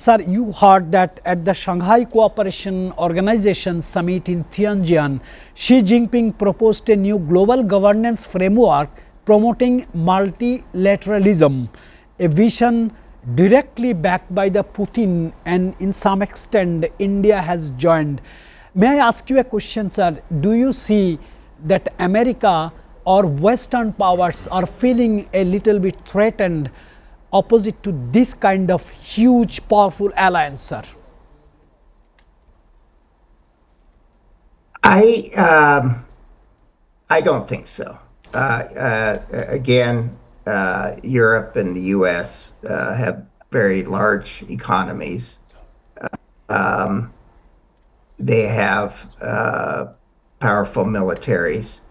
Sir, you heard that at the Shanghai Cooperation Organization summit in Tianjin, Xi Jinping proposed a new global governance framework promoting multilateralism, a vision directly backed by the Putin, and in some extent India has joined. May I ask you a question, sir? Do you see that America or Western powers are feeling a little bit threatened opposite to this kind of huge, powerful alliance, sir? I don't think so. Again, Europe and the U.S. Have very large economies. They have powerful militaries.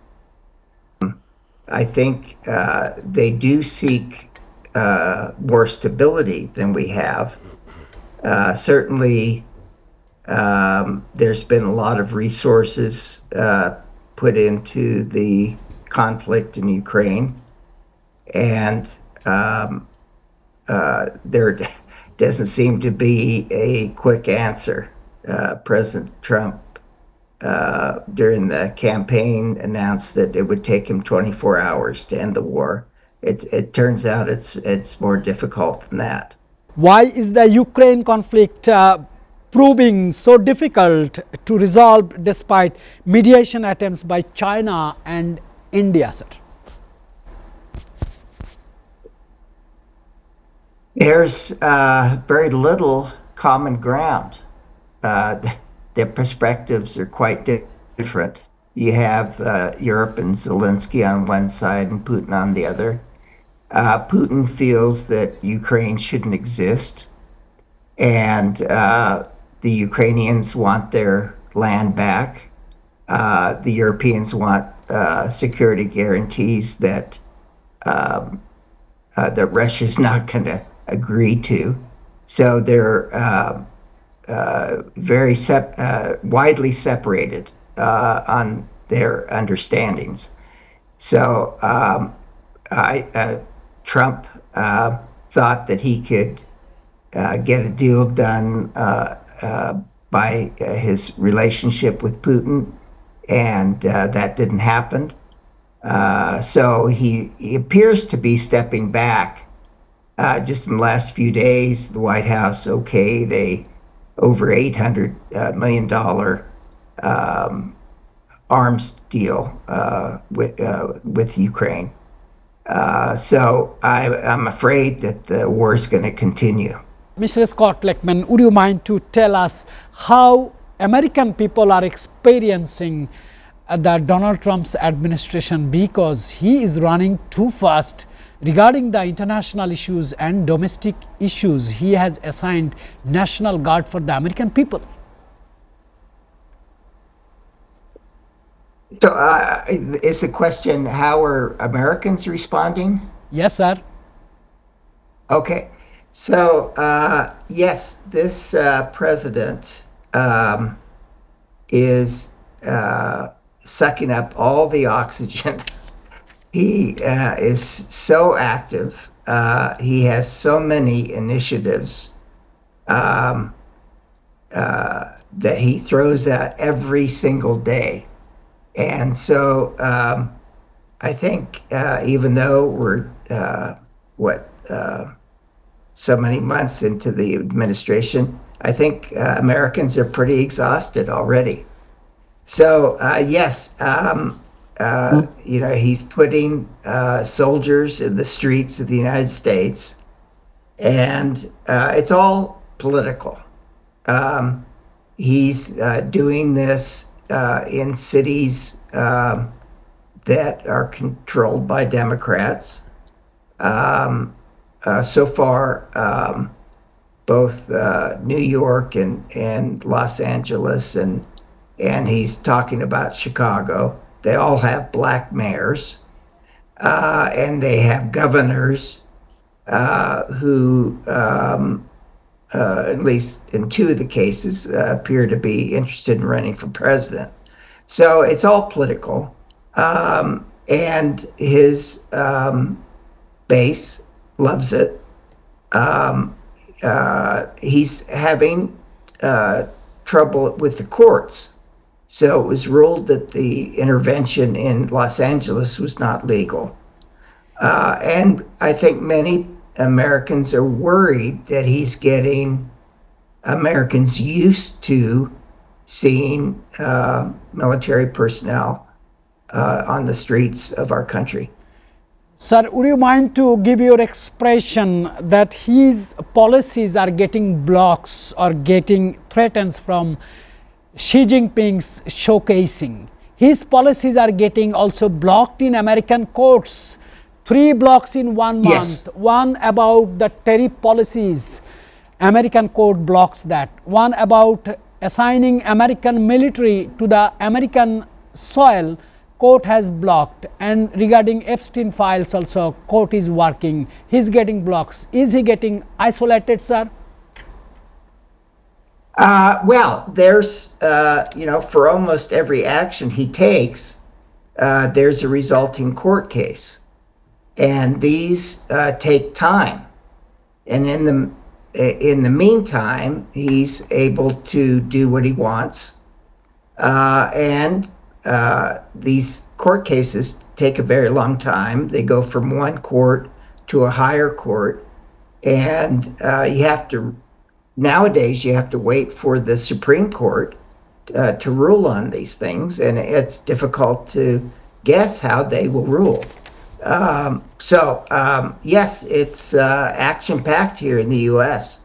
I think they do seek more stability than we have. Certainly, there's been a lot of resources put into the conflict in Ukraine, and there doesn't seem to be a quick answer. President Trump, during the campaign, announced that it would take him 24 hours to end the war. It turns out it's more difficult than that. Why is the Ukraine conflict proving so difficult to resolve despite mediation attempts by China and India, sir? There's very little common ground. Their perspectives are quite different. You have Europe and Zelensky on one side and Putin on the other. Putin feels that Ukraine shouldn't exist, and the Ukrainians want their land back. The Europeans want security guarantees that Russia's not going to agree to. So they're very widely separated on their understandings. So Trump thought that he could get a deal done by his relationship with Putin, and that didn't happen. So he appears to be stepping back. Just in the last few days, the White House okayed a over $800 million arms deal with Ukraine. So I'm afraid that the war is going to continue. Mr. Scott Leckman, would you mind to tell us how American people are experiencing the Donald Trump's administration, because he is running too fast regarding the international issues and domestic issues? He has assigned National Guard for the American people. So is the question, how are Americans responding? Yes, sir. Okay. So, yes, this president is sucking up all the oxygen. He is so active. He has so many initiatives that he throws out every single day. And so I think even though we're, so many months into the administration, I think Americans are pretty exhausted already. So yes, he's putting soldiers in the streets of the United States, and it's all political. He's doing this in cities that are controlled by Democrats. So far, both New York and Los Angeles, and he's talking about Chicago, they all have black mayors, and they have governors who, at least in two of the cases, appear to be interested in running for president. So it's all political, and his base loves it. he's having trouble with the courts. So it was ruled that the intervention in Los Angeles was not legal. And I think many Americans are worried that he's getting Americans used to seeing military personnel on the streets of our country. Sir, would you mind to give your expression that his policies are getting blocks or getting threats from Xi Jinping's showcasing? His policies are getting also blocked in American courts. 3 blocks in 1 month. Yes. One about the tariff policies, American court blocks that. One about assigning American military to the American soil, court has blocked. And regarding Epstein files also, court is working. He's getting blocks. Is he getting isolated, sir? Well, there's, for almost every action he takes, there's a resulting court case. And these take time. And in the meantime, he's able to do what he wants. And these court cases take a very long time. They go from one court to a higher court. And nowadays, you have to wait for the Supreme Court to rule on these things. And it's difficult to guess how they will rule. Yes, it's action-packed here in the U.S.